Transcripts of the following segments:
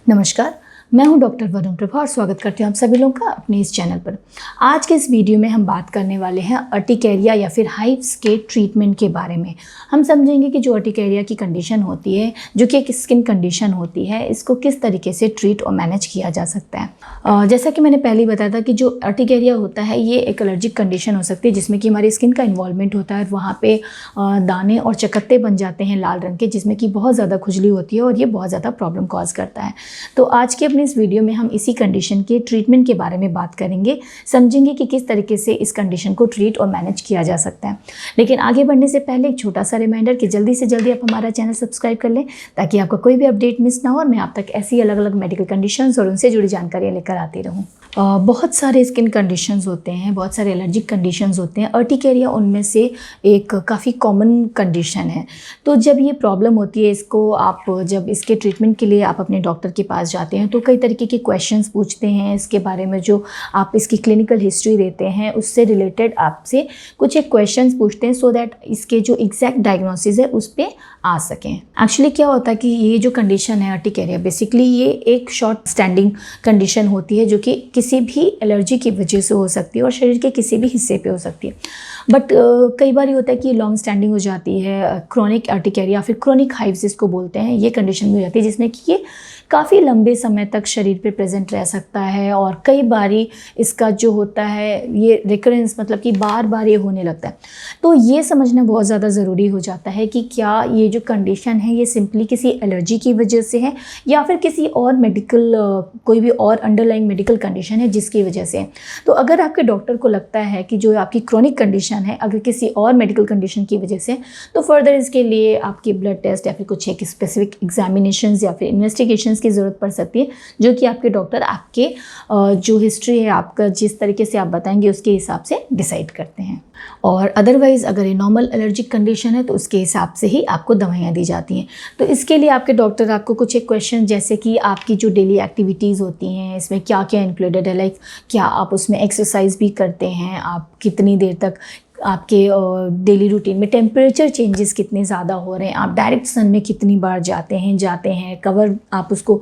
नमस्कार, मैं हूं डॉक्टर वरुण प्रभा और स्वागत करती हूं आप सभी लोगों का अपने इस चैनल पर। आज के इस वीडियो में हम बात करने वाले हैं अर्टिकेरिया या फिर हाइव्स के ट्रीटमेंट के बारे में। हम समझेंगे कि जो अर्टिकेरिया की कंडीशन होती है, जो कि एक स्किन कंडीशन होती है, इसको किस तरीके से ट्रीट और मैनेज किया जा सकता है। जैसा कि मैंने पहले ही बताया था कि जो अर्टिकेरिया होता है ये एक एलर्जिक कंडीशन हो सकती है जिसमें कि हमारी स्किन का इन्वॉल्वमेंट होता है और वहाँ पे दाने और चकत्ते बन जाते हैं लाल रंग के, जिसमें कि बहुत ज़्यादा खुजली होती है और ये बहुत ज़्यादा प्रॉब्लम कॉज करता है। तो आज के इस वीडियो में हम इसी कंडीशन के ट्रीटमेंट के बारे में बात करेंगे, समझेंगे कि किस तरीके से इस कंडीशन को ट्रीट और मैनेज किया जा सकता है। लेकिन आगे बढ़ने से पहले एक छोटा सा रिमाइंडर कि जल्दी से जल्दी आप हमारा चैनल सब्सक्राइब कर लें ताकि आपका कोई भी अपडेट मिस ना हो और मैं आप तक ऐसी अलग अलग मेडिकल कंडीशंस और उनसे जुड़ी जानकारियाँ लेकर आती रहूँ। बहुत सारे स्किन कंडीशंस होते हैं, बहुत सारे एलर्जिक कंडीशंस होते हैं। अर्टिकेरिया उनमें से एक काफ़ी कॉमन कंडीशन है। तो जब ये प्रॉब्लम होती है, इसको आप जब इसके ट्रीटमेंट के लिए आप अपने डॉक्टर के पास जाते हैं तो कई तरीके के क्वेश्चंस पूछते हैं इसके बारे में। जो आप इसकी क्लिनिकल हिस्ट्री देते हैं उससे रिलेटेड आपसे कुछ एक क्वेश्चंस पूछते हैं सो दैट इसके जो एग्जैक्ट डायग्नोसिस है उस पर आ सकें। एक्चुअली क्या होता है कि ये जो कंडीशन है अर्टिकेरिया, बेसिकली ये एक शॉर्ट स्टैंडिंग कंडीशन होती है जो कि किसी भी एलर्जी की वजह से हो सकती है और शरीर के किसी भी हिस्से पे हो सकती है। बट कई बार ये होता है कि लॉन्ग स्टैंडिंग हो जाती है, क्रोनिक अर्टिकेरिया फिर क्रोनिक हाइव्स इसको बोलते हैं, ये कंडीशन भी हो जाती है जिसमें कि ये काफ़ी लंबे समय तक शरीर पे प्रेजेंट रह सकता है और कई बारी इसका जो होता है ये रिकरेंस, मतलब कि बार बार ये होने लगता है। तो ये समझना बहुत ज़्यादा ज़रूरी हो जाता है कि क्या ये जो कंडीशन है ये सिंपली किसी एलर्जी की वजह से है या फिर किसी और मेडिकल कोई भी और अंडरलाइंग मेडिकल कंडीशन है जिसकी वजह से। तो अगर आपके डॉक्टर को लगता है कि जो आपकी क्रोनिक कंडीशन है अगर किसी और मेडिकल कंडीशन की वजह से, तो फर्दर इसके लिए आपकी ब्लड टेस्ट या फिर कुछ एक स्पेसिफिक एग्जामिनेशंस या फिर इन्वेस्टिगेशंस की ज़रूरत पड़ सकती है, जो कि आपके डॉक्टर आपके जो हिस्ट्री है आपका जिस तरीके से आप बताएंगे उसके हिसाब से डिसाइड करते हैं। और अदरवाइज़ अगर ये नॉर्मल एलर्जिक कंडीशन है तो उसके हिसाब से ही आपको दवाइयाँ दी जाती हैं। तो इसके लिए आपके डॉक्टर आपको कुछ एक क्वेश्चन, जैसे कि आपकी जो डेली एक्टिविटीज़ होती हैं इसमें क्या क्या इंक्लूडेड है, लाइक क्या आप उसमें एक्सरसाइज भी करते हैं, आप कितनी देर तक आपके डेली रूटीन में टेम्परेचर चेंजेस कितने ज़्यादा हो रहे हैं, आप डायरेक्ट सन में कितनी बार जाते हैं, कवर आप उसको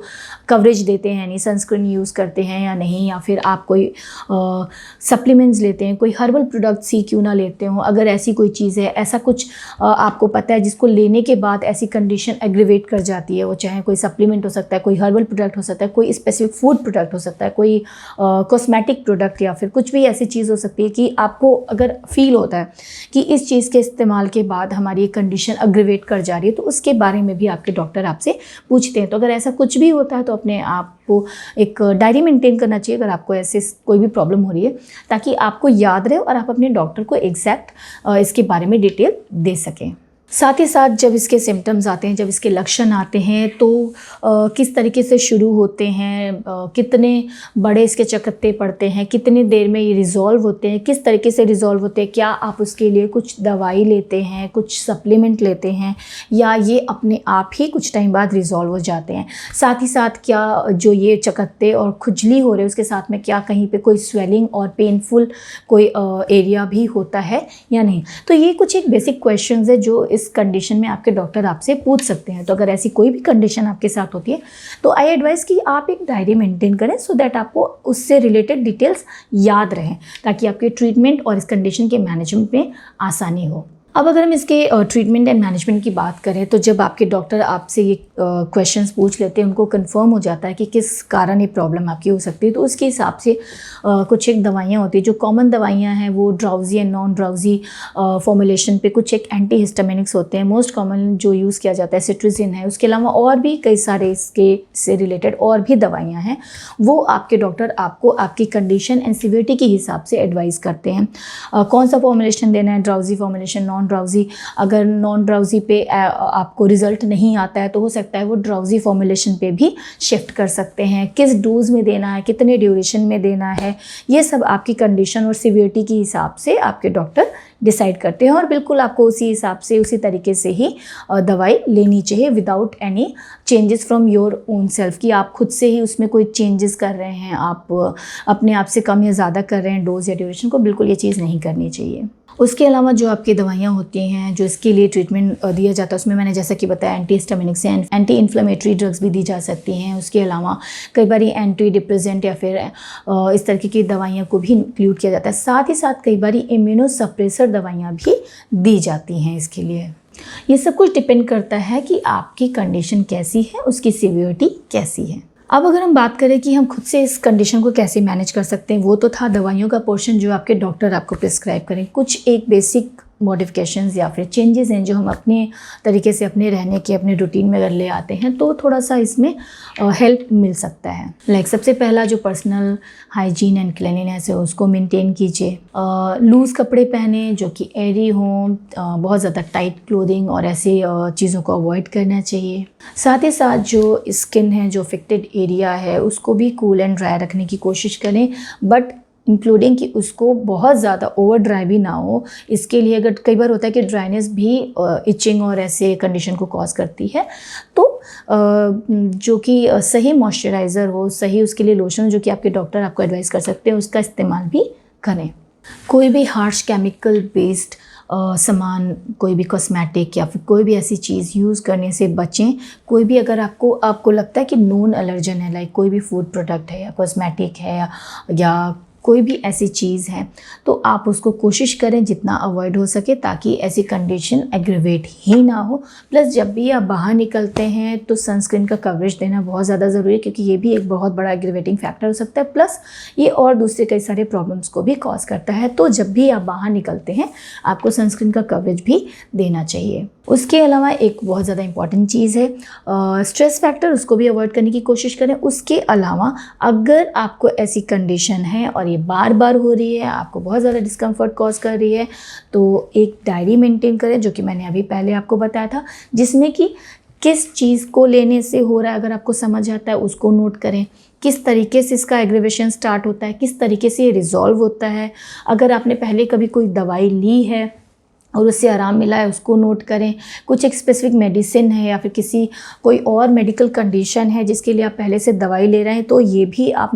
कवरेज देते हैं यानी सनस्क्रीन यूज़ करते हैं या नहीं, या फिर आप कोई सप्लीमेंट्स लेते हैं, कोई हर्बल प्रोडक्ट्स ही क्यों ना लेते हो, अगर ऐसी कोई चीज़ है, ऐसा कुछ आपको पता है जिसको लेने के बाद ऐसी कंडीशन एग्रीवेट कर जाती है, वो चाहे कोई सप्लीमेंट हो सकता है, कोई हर्बल प्रोडक्ट हो सकता है, कोई स्पेसिफिक फूड प्रोडक्ट हो सकता है, कोई कॉस्मेटिक प्रोडक्ट या फिर कुछ भी ऐसी चीज़ हो सकती है कि आपको अगर फील होता है कि इस चीज़ के इस्तेमाल के बाद हमारी ये कंडीशन अग्रवेट कर जा रही है, तो उसके बारे में भी आपके डॉक्टर आपसे पूछते हैं। तो अगर ऐसा कुछ भी होता है तो अपने आप को एक डायरी मेंटेन करना चाहिए अगर आपको ऐसे कोई भी प्रॉब्लम हो रही है, ताकि आपको याद रहे और आप अपने डॉक्टर को एग्जैक्ट इसके बारे में डिटेल दे सकें। साथ ही साथ जब इसके सिम्टम्स आते हैं, जब इसके लक्षण आते हैं तो किस तरीके से शुरू होते हैं, कितने बड़े इसके चकत्ते पड़ते हैं, कितनी देर में ये रिज़ॉल्व होते हैं, किस तरीके से रिज़ॉल्व होते हैं, क्या आप उसके लिए कुछ दवाई लेते हैं, कुछ सप्लीमेंट लेते हैं या ये अपने आप ही कुछ टाइम बाद रिज़ॉल्व हो जाते हैं। साथ ही साथ क्या जो ये चकत्ते और खुजली हो रहे हैं उसके साथ में क्या कहीं पे कोई स्वेलिंग और पेनफुल कोई एरिया भी होता है या नहीं। तो ये कुछ एक बेसिक क्वेश्चंस है जो इस कंडीशन में आपके डॉक्टर आपसे पूछ सकते हैं। तो अगर ऐसी कोई भी कंडीशन आपके साथ होती है तो आई एडवाइस कि आप एक डायरी मेंटेन करें सो दैट आपको उससे रिलेटेड डिटेल्स याद रहें, ताकि आपके ट्रीटमेंट और इस कंडीशन के मैनेजमेंट में आसानी हो। अब अगर हम इसके ट्रीटमेंट एंड मैनेजमेंट की बात करें तो जब आपके डॉक्टर आपसे ये क्वेश्चंस पूछ लेते हैं, उनको कंफर्म हो जाता है कि किस कारण ये प्रॉब्लम आपकी हो सकती है, तो उसके हिसाब से कुछ एक दवाइयाँ होती हैं। जो कॉमन दवाइयाँ हैं वो drowsy and non drowsy formulation पे कुछ एक एंटी हिस्टामिनिक्स होते हैं। मोस्ट कॉमन जो यूज़ किया जाता है सिट्रिजिन है, उसके अलावा और भी कई सारे इसके से रिलेटेड और भी दवाइयाँ हैं, वो आपके डॉक्टर आपको आपकी कंडीशन एंड सिवियरिटी के हिसाब से एडवाइस करते हैं कौन सा फॉर्मुलेशन देना है, ड्राउजी फॉर्मुलेशन, नॉन ड्राउजी। अगर नॉन ड्राउजी पे आपको रिजल्ट नहीं आता है तो हो सकता है वो ड्राउजी फॉर्मुलेशन पे भी शिफ्ट कर सकते हैं। किस डोज में देना है, कितने ड्यूरेशन में देना है, ये सब आपकी कंडीशन और सिवियरिटी के हिसाब से आपके डॉक्टर डिसाइड करते हैं और बिल्कुल आपको उसी हिसाब से उसी तरीके से ही दवाई लेनी चाहिए without any changes from your own self, कि आप खुद से ही उसमें कोई चेंजेस कर रहे हैं, आप अपने आप से कम या ज़्यादा कर रहे हैं डोज या ड्यूरेशन को, बिल्कुल ये चीज़ नहीं करनी चाहिए। उसके अलावा जो आपकी दवाइयाँ होती हैं जो इसके लिए ट्रीटमेंट दिया जाता है, उसमें मैंने जैसा कि बताया एंटी हिस्टामिनिक से एंटी इन्फ्लेमेटरी ड्रग्स भी दी जा सकती हैं। उसके अलावा कई बार एंटी डिप्रेसेंट या फिर इस तरीके की दवाइयाँ को भी इंक्लूड किया जाता है। साथ ही साथ कई बार इम्यूनो सप्रेसर दवाइयाँ भी दी जाती हैं इसके लिए। ये सब कुछ डिपेंड करता है कि आपकी कंडीशन कैसी है, उसकी सीवियरिटी कैसी है। अब अगर हम बात करें कि हम खुद से इस कंडीशन को कैसे मैनेज कर सकते हैं, वो तो था दवाइयों का पोर्शन जो आपके डॉक्टर आपको प्रिस्क्राइब करें। कुछ एक बेसिक मॉडिफिकेशंस या फिर चेंजेस हैं जो हम अपने तरीके से अपने रहने के अपने रूटीन में अगर ले आते हैं तो थोड़ा सा इसमें हेल्प मिल सकता है। लाइक सबसे पहला जो पर्सनल हाइजीन एंड क्लीनलीनेस है उसको मेंटेन कीजिए। लूज़ कपड़े पहने जो कि एयरी हों, बहुत ज़्यादा टाइट क्लोथिंग और ऐसे चीज़ों को अवॉइड करना चाहिए। साथ ही साथ जो स्किन है, जो अफेक्टेड एरिया है, उसको भी कूल एंड ड्राई रखने की कोशिश करें, बट इंक्लूडिंग कि उसको बहुत ज़्यादा ओवर ड्राई भी ना हो। इसके लिए अगर कई बार होता है कि ड्राइनेस भी इचिंग और ऐसे कंडीशन को कॉज करती है, तो जो कि सही मॉइस्चराइज़र हो, सही उसके लिए लोशन जो कि आपके डॉक्टर आपको एडवाइस कर सकते हैं, उसका इस्तेमाल भी करें। कोई भी हार्श केमिकल बेस्ड सामान, कोई भी कॉस्मेटिक या फिर कोई भी ऐसी चीज़ यूज़ करने से बचें। कोई भी अगर आपको लगता है कि नोन एलर्जन है, लाइक कोई भी फूड प्रोडक्ट है या कॉस्मेटिक है या कोई भी ऐसी चीज़ है, तो आप उसको कोशिश करें जितना अवॉइड हो सके ताकि ऐसी कंडीशन एग्रीवेट ही ना हो। प्लस जब भी आप बाहर निकलते हैं तो सनस्क्रीन का कवरेज देना बहुत ज़्यादा ज़रूरी है, क्योंकि ये भी एक बहुत बड़ा एग्रीवेटिंग फैक्टर हो सकता है। प्लस ये और दूसरे कई सारे प्रॉब्लम्स को भी कॉज करता है। तो जब भी आप बाहर निकलते हैं आपको सनस्क्रीन का कवरेज भी देना चाहिए। उसके अलावा एक बहुत ज़्यादा इंपॉर्टेंट चीज़ है स्ट्रेस फैक्टर, उसको भी अवॉइड करने की कोशिश करें। उसके अलावा अगर आपको ऐसी कंडीशन है और ये बार बार हो रही है, आपको बहुत ज़्यादा डिस्कम्फर्ट कॉज कर रही है, तो एक डायरी मेंटेन करें जो कि मैंने अभी पहले आपको बताया था, जिसमें कि किस चीज़ को लेने से हो रहा है अगर आपको समझ आता है उसको नोट करें। किस तरीके से इसका एग्रीवेशन स्टार्ट होता है, किस तरीके से ये रिजॉल्व होता है। अगर आपने पहले कभी कोई दवाई ली है और उससे आराम मिला है उसको नोट करें। कुछ एक स्पेसिफिक मेडिसिन है या फिर कोई और मेडिकल कंडीशन है जिसके लिए आप पहले से दवाई ले रहे हैं, तो ये भी आप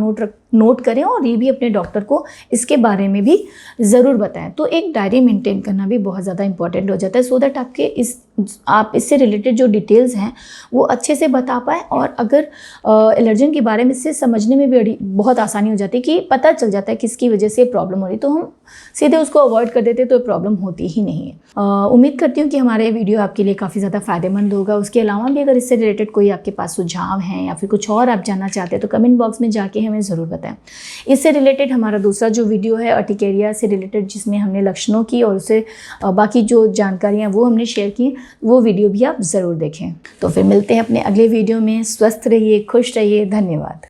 नोट करें और ये भी अपने डॉक्टर को इसके बारे में भी ज़रूर बताएं। तो एक डायरी मेंटेन करना भी बहुत ज़्यादा इंपॉर्टेंट हो जाता है, सो दैट आप इससे रिलेटेड जो डिटेल्स हैं वो अच्छे से बता पाएँ। और अगर एलर्जन के बारे में से समझने में भी बहुत आसानी हो जाती है कि पता चल जाता है किसकी वजह से प्रॉब्लम हो रही, तो हम सीधे उसको अवॉइड कर देते तो प्रॉब्लम होती ही नहीं है। उम्मीद करती हूँ कि हमारा ये वीडियो आपके लिए काफ़ी ज़्यादा फ़ायदेमंद होगा। उसके अलावा भी अगर इससे रिलेटेड कोई आपके पास सुझाव हैं या फिर कुछ और आप जानना चाहते हैं तो कमेंट बॉक्स में जाके हमें ज़रूर बताएं। इससे रिलेटेड हमारा दूसरा जो वीडियो है अर्टिकेरिया से रिलेटेड, जिसमें हमने लक्षणों की और उससे बाकी जो जानकारियाँ वो हमने शेयर की, वो वीडियो भी आप ज़रूर देखें। तो फिर मिलते हैं अपने अगले वीडियो में। स्वस्थ रहिए, खुश रहिए, धन्यवाद।